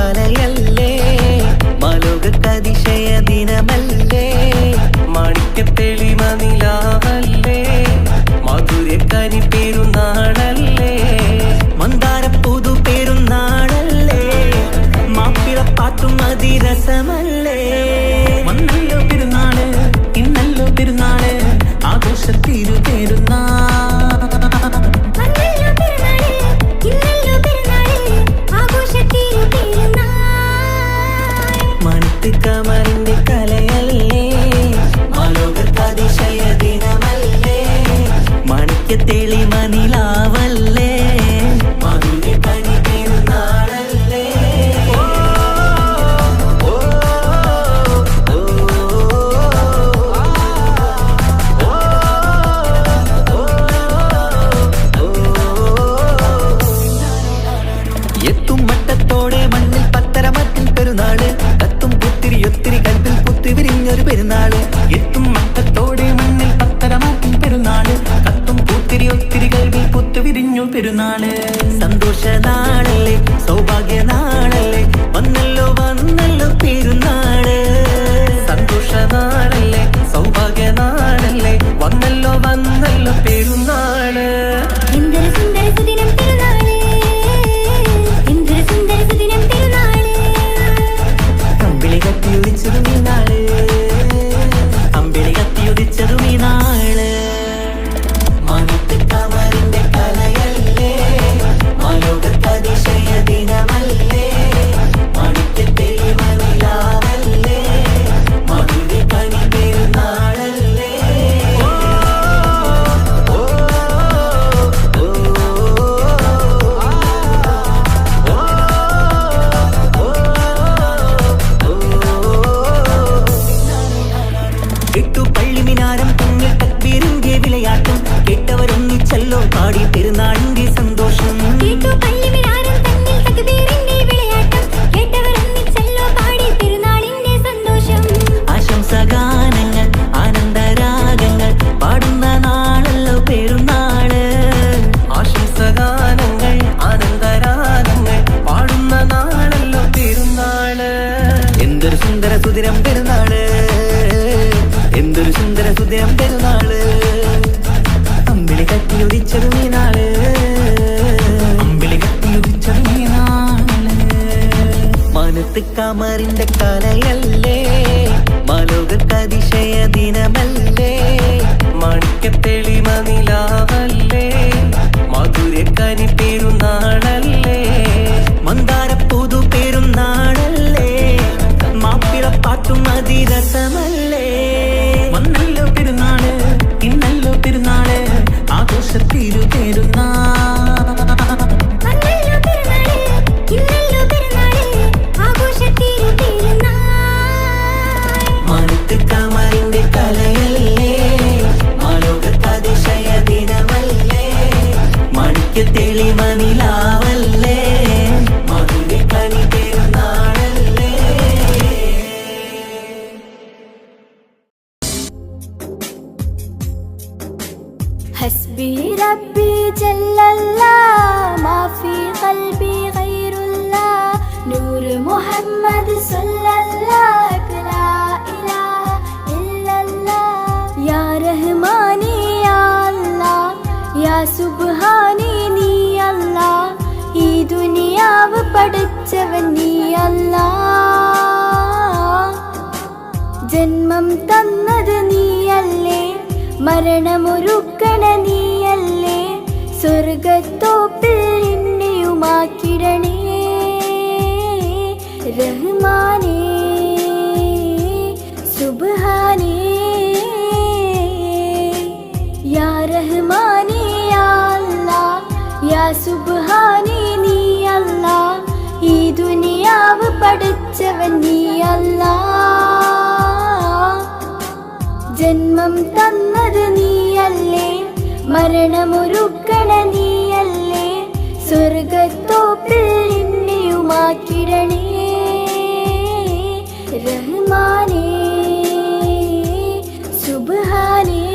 കലയല്ലേ, മാലോകതിശയ ദിനമല്ലേ, മാണിക്യത്തെളിമ നിലാവല്ലേ, മാധുര്യക്കനി പെരുന്നാളല്ലേ, മന്ദാര പുതു പെരുന്നാളല്ലേ, മാപ്പിളപ്പാട്ടും അതിരസമല്ലേ. വന്നല്ലോ പെരുന്നാള്, ഇന്നല്ലോ പെരുന്നാള്, ആഘോഷത്തിരു പെരുന്നാൾ. മണിത്തിക്കമറിന്റെ കലയല്ലേ, മാലോകതിശയ ദിനമല്ലേ, മാണിക്യത്തെളിമ നിലാവല്ലേ, മാധുര്യക്കനി പെരുന്നാളല്ലേ. എത്തും മട്ടത്തോടെ മണ്ണിൽ പത്തരമത്തിൻ പെരുന്നാള്, കത്തും പുത്തിരി ഒത്തിരി കൽപ്പിൽ പുത്തിവിരിഞ്ഞൊരു പെരുന്നാള്. എത്തും മട്ടത്തോടെ മണ്ണിൽ പത്തരമാറ്റും പെരുന്നാള്, കത്തും പൂത്തിരി ഒത്തിരി കൽവിൽ പുത്തുവിരിഞ്ഞു പെരുന്നാള്. സന്തോഷ നാളല്ലേ, സൗഭാഗ്യ നാളല്ലേ, വന്നല്ലോ വന്നല്ലോ പെരുന്നാള്. സന്തോഷ നാളല്ലേ, സൗഭാഗ്യ നാളല്ലേ, വന്നല്ലോ വന്നല്ലോ പെരുന്നാള്. എന്തൊരു സുന്ദര സുദിനം പെരുന്നാള്, എന്തൊരു സുന്ദര സുദിനം പെരുന്നാള്. അമ്പിളി കത്തിയുദിച്ചതും ഈ നാള്, അമ്പിളി കത്തിയുദിച്ചതും ഈ നാള്. മണിത്തിക്കമറിന്റെ കലയല്ലേ, മാലോകതിശയ ദിനമല്ലേ, മാണിക്യത്തെളിമ നിലാവല്ലേ, മാധുര്യക്കനി പെരുന്നാളല്ലേ. എട്ടു പള്ളിമിനാരം തങ്ങൾ തക്ബീറിന്റെ വിളയാട്ടം, കേട്ടവരൊന്നിച്ചല്ലോ പാടി പെരുന്നാളിന്റെ സന്തോഷം. കേട്ടു പള്ളിമിനാരം തന്നിൽ തക്ബീറിന്റെ വിളയാട്ടം, കേട്ടവരൊന്നിച്ചല്ലോ പാടി പെരുന്നാളിന്റെ സന്തോഷം. ആശംസഗാനങ്ങൾ ആനന്ദരാഗങ്ങൾ പാടുന്ന നാളല്ലോ പെരുന്നാള്. ആശംസഗാനങ്ങൾ ആനന്ദരാഗങ്ങൾ പാടുന്ന നാളല്ലോ പെരുന്നാള്. എന്തൊരു സുന്ദര സുദിനം പെരുന്നാള്, എന്തൊരു സുന്ദര സുദിനം പെരുന്നാള്. അമ്പിളി കത്തിയുദിച്ചതും ഈ നാള്, അമ്പിളി കത്തിയുദിച്ചതും ഈ നാള്. മണിത്തിക്കമറിന്റെ കലയല്ലേ, മാലോകതിശയ ദിനമല്ലേ, മാണിക്യത്തെളിമ നിലാവല്ലേ, മാധുര്യക്കനി പെരുന്നാളല്ലേ, മന്ദാര പുതു പെരുന്നാളല്ലേ, മാപ്പിളപ്പാട്ടും അതിരസമല്ലേ. വന്നല്ലോ പെരുന്നാള്, ഇന്നല്ലോ പെരുന്നാള്, ആഘോഷത്തിരു പെരുന്നാൾ. വന്നല്ലോ പെരുന്നാള്, ഇന്നല്ലോ പെരുന്നാള്, ആഘോഷത്തിരു പെരുന്നാൾ. മണിത്തിക്കമറിന്റെ കലയല്ലേ, മാലോകതിശയ ദിനമല്ലേ, മാണിക്യത്തെളിമ നിലാവല്ലേ, മാധുര്യക്കനി പെരുന്നാളല്ലേ. حسبي ربي جل الله ما في قلبي غير الله نور محمد صلى الله لا إله إلا الله يا رحماني يا الله يا സുബ്ഹാനി നീ അല്ലാ, ഈ ദുനിയാവ് പഠിച്ചവൻ നീ അല്ലാ. ജന്മം തന്നത് നീയല്ലേ, മരണമൊരുക്കണ നീയല്ലേ, സ്വർഗത്തോപ്പിൽ എന്നെയുമാക്കിടണേ റഹ്മാനേ സുബ്ഹാനേ. യാ റഹ്മാനേ യാ അല്ലാ, യാ സുബ്ഹാനേ നീ അല്ലാ, ഈ ദുനിയാവ് പഠിച്ചവൻ നീ അല്ലാ. ജന്മം തന്നത് നീയല്ലേ, മരണമൊരുക്കണ നീയല്ലേ, സ്വർഗത്തോപ്പിൽ എന്നെയുമാക്കിടണേ റഹ്മാനേ സുബ്ഹാനേ.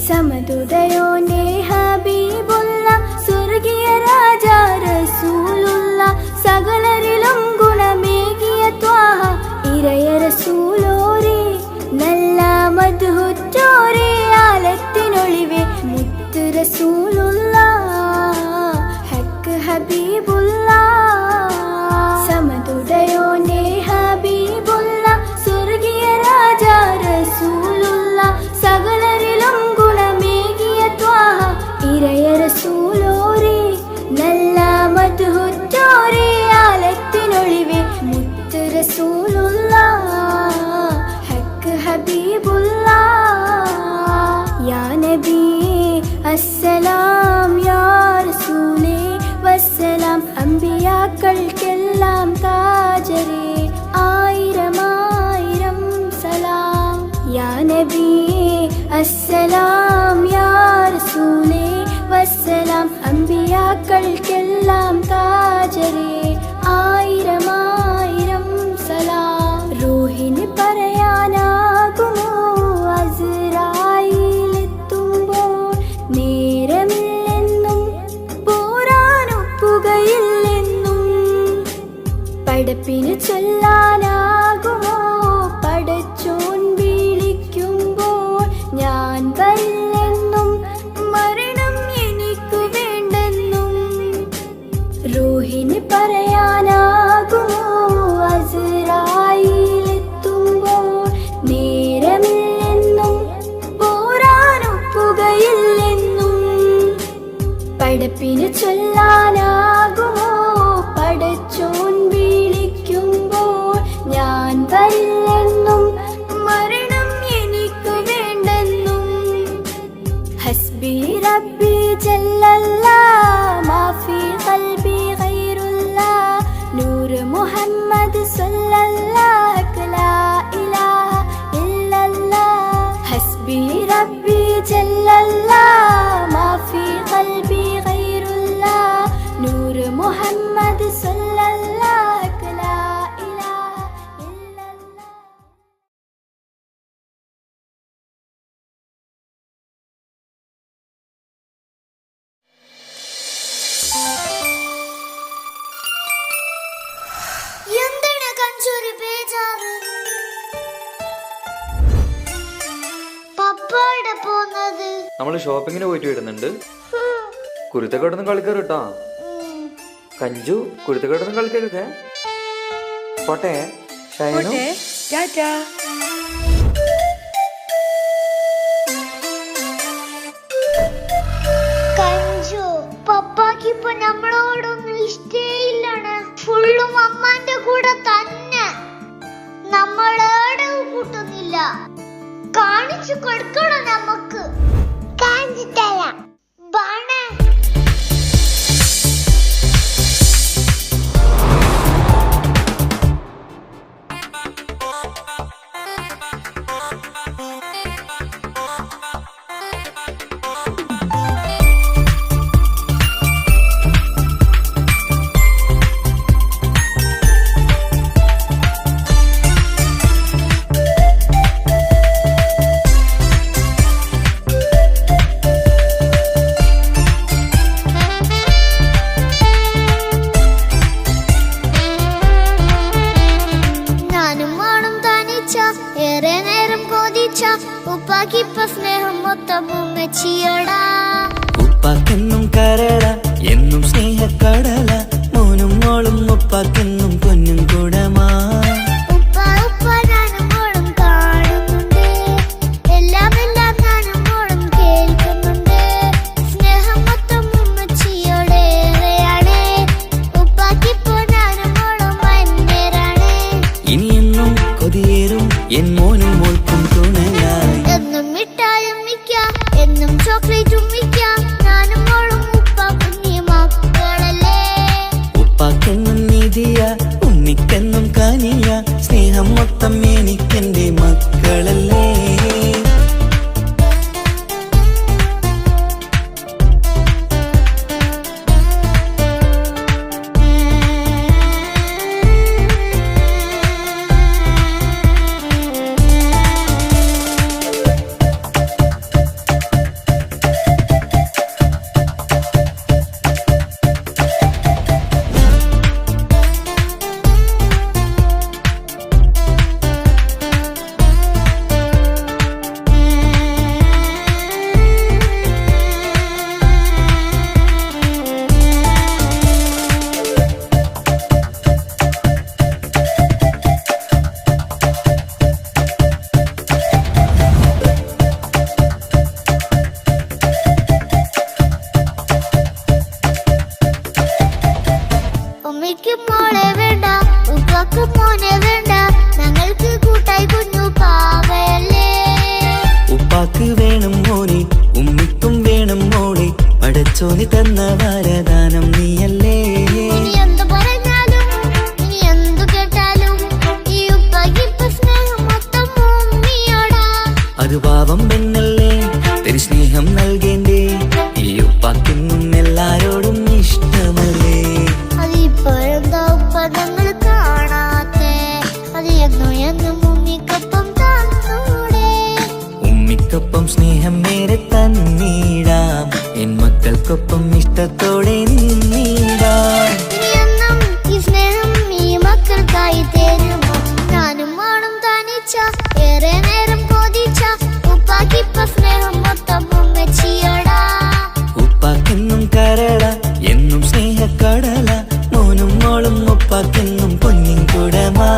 സമതുദയോന്റെ ഹബീബുള്ള സ്വർഗീയ രാജ റസൂലുള്ള റസൂലുള്ള സമതുടയോന്റെ ഹബീബുള്ള സ്വർഗീയ രാജ റസൂലുള്ള സകലരിലും ഗുണമേകിയ ത്വാഹ ഇരയ റസൂലോരേ നല്ല മധുഹുറ്റോരേ ആലത്തിനൊളിവേ മുത്ത് റസൂലുള്ള ഹക്ക് ഹബീബുള്ള യാ നബി അസ്സലാം യാ റസൂലേ വസ്സലാം അമ്പിയാക്കൾക്കെല്ലാം താജരേ ആയിരം ആയിരം സലാം യാ നബി അസ്സലാം യാ റസൂലേ വസ്സലാം അമ്പിയാക്കൾക്കെല്ലാം താജരേ ആയിരം ആയിരം സലാം റൂഹിന് പറയാനാകുമോ അസ്റായിലെത്തുമ്പോൾ നേരമില്ലെന്നും പോരാനൊക്കുകയില്ലെന്നും പടപ്പിന് ചൊല്ലാനാകുമോ പടച്ചോൻ വിളിക്കുമ്പോൾ ഞാൻ വരില്ലെന്നും മരണം എനിക്കു വേണ്ടെന്നും റൂഹിന് പറയാനാകുമോ അസ്റായിലെത്തുമ്പോൾ നേരമില്ലെന്നും പോരാനൊക്കുകയില്ലെന്നും പടപ്പിന് ചൊല്ലാനാകുമോ പടച്ചോൻ വിളിക്കുമ്പോൾ ഞാൻ വരില്ലെന്നും മരണം എനിക്കു വേണ്ടെന്നും ഹസ്ബി റബ്ബി ജല്ലല്ലാഹ് മാഫി ഖൽബി ഗൈറുല്ലാഹ് നൂറ് മുഹമ്മദ് സല്ലല്ലാഹു ലാ ഇലാഹ ഇല്ലല്ലാഹ് ഹസ്ബി റബ്ബി ജല്ലല്ലാഹ് മാഫി ഖൽബി ഗൈറുല്ലാഹ് നൂറ് മുഹമ്മദ് സല്ലല്ലാഹു ലാ ഇലാഹ ഇല്ലല്ലാഹ് എന്താണ് കഞ്ചൂരി ബേജാറ്? പപ്പയുടെ പോന്നത് നമ്മള് ഷോപ്പിങ്ങിന് പോയിട്ട് വരുന്നുണ്ട്. കുരുത്തക്കേടൊന്നും കളിക്കരുട്ടാ. കഞ്ചു കുരുത്തക്കേടൊന്നും കളിക്കരുതേ. പോട്ടെ ഷൈനു. കഞ്ചു പപ്പാക്ക് ഇപ്പൊ നമ്മളോടൊന്നും ഇഷ്ടേയില്ലാണ്. ഫുള്ളും അമ്മാന്റെ കൂടെ തന്നെ. നമ്മളേടെ കൂട്ടുന്നില്ല. കാണിച്ചു കൊടുക്കണം നമുക്ക്. കാണിച്ചു തരാം. ബാണേ ഉപ്പാക്കിപ്പ സ്നേഹം മൊത്തം ഉമ്മച്ചിയോടാ. ഉപ്പാക്കെന്നും കരള എന്നും സ്നേഹക്കടല മോനും മോളും ഉപ്പാക്കെന്നും പൊന്നും കൂടമാ. ഉപ്പ ഉപ്പ ഞാനും മോളും കാണുന്നുണ്ട്. എല്ലാം എല്ലാം ഞാനും മോളും കേൾക്കുന്നുണ്ട്. സ്നേഹം മൊത്തം ഉമ്മച്ചിയോടേറെയാണ്. ഉപ്പാക്കിപ്പോ ഞാനും മോളും വന്നേരാണ്. ഇനിയെന്നും കൊതിയേറും എൻ മോനും മോൾക്കും തുണയായി. എന്നും മിഠായും മിക്കാം, എന്നും ചോക്ലേറ്റും മിക്കാം. ഞാനും മോളും ഉപ്പ കുഞ്ഞി മക്കളല്ലേ. ഉപ്പാക്കെന്നും നീതിയ ഉണ്ണിക്കെന്നും കനിയ സ്നേഹം മൊത്തം എനിക്കെന്റെ മക്കളല്ലേ. ഉമ്മയ്ക്ക് മോളെ വേണ്ട, ഉപ്പാക്ക് മോനെ വേണ്ട, ഞങ്ങൾക്ക് കൂട്ടായി കുഞ്ഞു പാവയല്ലേ. ഉപ്പാക്ക് വേണം മോനെ, ഉമ്മിക്കും വേണം മോളെ, പടച്ചോന് തന്ന വരദാനം നീയല്ലേ. ഇനി എന്തു പറഞ്ഞാലും ഇനി എന്തു കേട്ടാലും ഈ ഉപ്പാക്ക് ഇപ്പൊ സ്നേഹം മൊത്തം ഉമ്മിയോടാ. അത് പാവം പെണ്ണല്ലേ, ഒരു സ്നേഹം നൽകേണ്ടേ, ഈ ഉപ്പാക്കിന്നും എല്ലാരോടും ഇഷ്ടമല്ലേ. അതിപ്പോഴെന്താ ഉപ്പ ഞങ്ങൾ കാണാത്തെ, അത് എന്നും എന്നും ഉമ്മിക്കൊപ്പം തന്നൂടെ. ഉമ്മിക്കൊപ്പം സ്നേഹം നേരെ തന്നീടാം, എൻ മക്കൾക്കൊപ്പം ഇഷ്ടത്തോടെ നിന്നീടാം. ഇനി എന്നും ഈ സ്നേഹം ഈ മക്കൾക്കായി തരുമോ. ഞാനും മോളും തനിച്ച ഏറെ നേരം കൊതിച്ച ഉപ്പാക്കിപ്പ സ്നേഹം മൊത്തം ഉമ്മച്ചിയോടാ. ഉപ്പാക്കെന്നും കരള എന്നും സ്നേഹക്കടല, മോനും മോളും ഉപ്പാക്കെന്നും പൊന്നിൻ കുടമാ.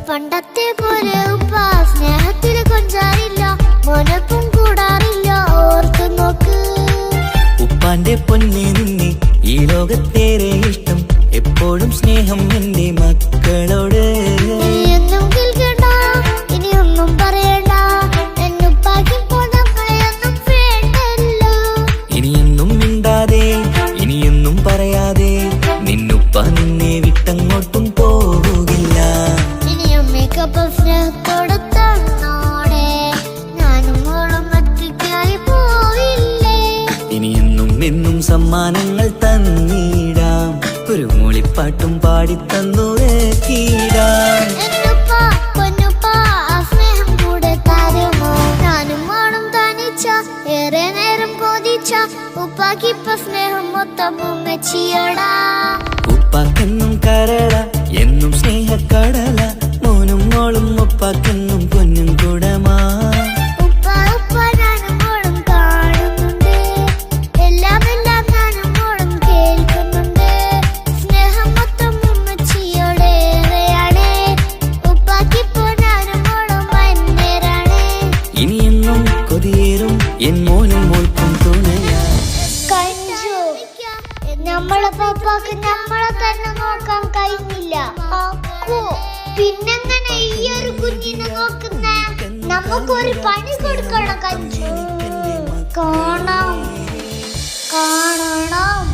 പണ്ടത്തെ പോലെ ഉപ്പ സ്നേഹത്തിൽ കൊഞ്ചാറില്ല, മോനൊപ്പം കൂടാറില്ല, ഓർത്തു നോക്ക്. ഉപ്പാന്റെ പൊന്നെ നിന്നെ ഈ ലോകത്തേറെ ഇഷ്ടം, എപ്പോഴും സ്നേഹം എന്റെ മക്കളോട്. ഇനി എന്നും കേൾക്കണ്ട, ഇനി ഒന്നും പറയണ്ട, എന്നുപ്പാക്കിപ്പോ നമ്മളെയൊന്നും വേണ്ടല്ലോ. ഇനിയൊന്നും മിണ്ടാതെ ഇനിയൊന്നും പറയാതെ നിന്നുപ്പ നിന്നെ വിട്ടങ്ങോട്ടും പോവുകില്ല. ഇനി അമ്മയ്ക്കൊപ്പം സ്നേഹത്തോടെ തന്നോടെ, ഞാനും മോളും ഒറ്റയ്ക്കായി പോയില്ലേ. ഇനിയെന്നും എന്നും സമ്മാനങ്ങൾ തന്നീടാം, ഒരു മൂളിപ്പാട്ടും പാടിത്തന്നുറക്കിടാം. എന്നുപ്പ പൊന്നുപ്പ ആ സ്നേഹം കൂടെ തരുമോ. ഞാനും മോളും തനിച്ച ഏറെ നേരം കൊതിച്ച ഉപ്പാക്കിപ്പ സ്നേഹം മൊത്തം ഉമ്മച്ചിയോടാ. ഉപ്പാക്കെന്നും കരള എന്നും സ്നേഹക്കടല, മോനും മോളും ഉപ്പാക്കെന്നും പൊന്നും കുടമാ. ഉപ്പ ഉപ്പ ഞാനും മോളും കാണുന്നുണ്ട്, എല്ലാം എല്ലാം ഞാനും മോളും കേൾക്കുന്നുണ്ട്. സ്നേഹം മൊത്തം ഉമ്മച്ചിയോടേറെയാണ്, ഉപ്പാക്കിപ്പോ ഞാനും മോളും വന്നേരാണ്. ഇനിയെന്നും കൊതിയേറും എൻ മോനും മോൾക്കും തുണയാ. കഞ്ചു, നമ്മളെ പാപ്പാക്ക് നമ്മളെ തന്നെ നോക്കാൻ കഴിഞ്ഞില്ല. അക്കു, പിന്നെങ്ങനെ ഈ ഒരു കുഞ്ഞിനെ നോക്കുന്നേ. നമുക്കൊരു പണി കൊടുക്കണം കഞ്ചു. കാണണം കാണണം.